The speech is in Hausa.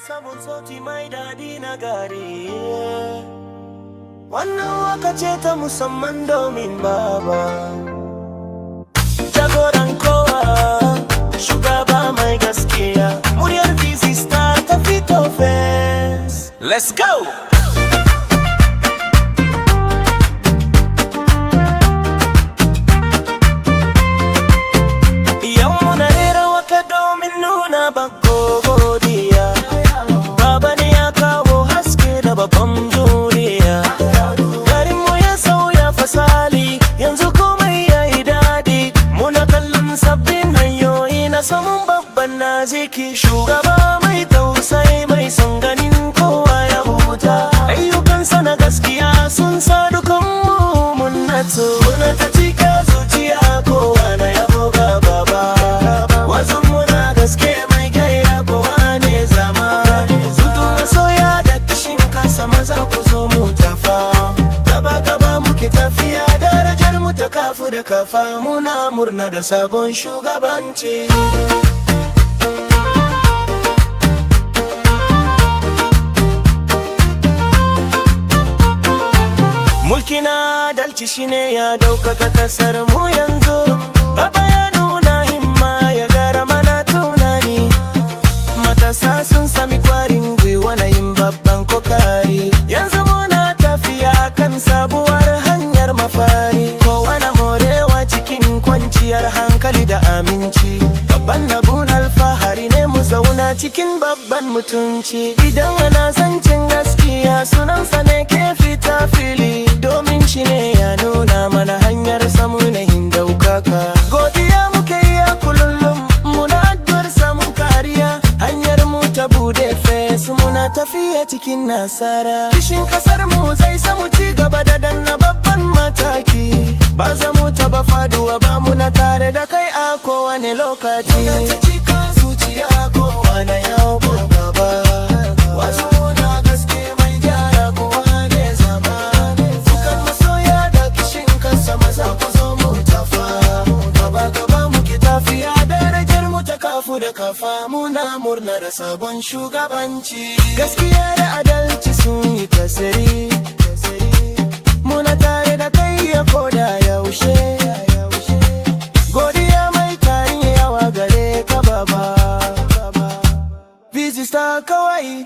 Sabon sauti mai daɗi na gari. Wannan waka ce ta musamman domin baba, jagoran kowa, shugaba mai gaskiya. Muryar Busy Star ta fito fes. Let's go! Yau muna rera waka domin nuna bako godiya. Baba ne ya kawo haske da babban duniya. Garinmu ya sauya fasali, yanzu komai ya yi daɗi. Muna kallon sabbin hanyoyi na samun babban naziki. Shugaba mai tausayi, mai son ganin kowa ya huta. Ayyukansa na gaskiya sun sa dukanmu mun natsu. Muna ta cika zuciya, kowa na yabo ga baba. Wazon muna gaske mai gaira, kowa ne zama. Zutu masoya da kishin kasa, maza ku zo mu tafa. Gaba gaba muke tafiya, darajar mu ta kafu da kafa. Muna murna da sabon shugabanci. Mulki na adalci shine ya ɗaukaka kasar mu yanzu. Baba ya nuna himma, ya gara mana tunani. Matasa sun sami kwarin gwiwa na yin babban kokari. Yanzu muna tafiya kan sabuwar hanyar mafari. Kowa na morewa cikin kwanciyar hankali da aminci. Babban abun alfahari ne mu zauna cikin babban mutunci. Idan ana zancen gaskiya, sunansa ne ke fita fili. Domin shi ne ya nuna mana hanyar samu na yin daukaka. Godiya muke yi a kullum, muna addu'ar samun kariya. Hanyar mu ta bude fes, muna tafiya cikin nasara. Kishin kasar mu zai samu ci gaba da danna babban mataki. Ba za mu taba faduwa ba, muna tare da kai a kowane lokaci. Muna ta cika zuciya, kowa na yawo gaba. Wasu muna gaske mai gyara, kowa ne zama. Dukan masoya da kishin kansa, maza ku zo mu tafa. Gaba gaba muke tafiya, darajar mu ta kafu da kafa. Muna murna da sabon shugabanci. Gaskiya da adalci sun yi tasiri. Muna tare da kai ya koda yaushe. Godiya mai tarin yawa gare ka baba. Busy Star kawai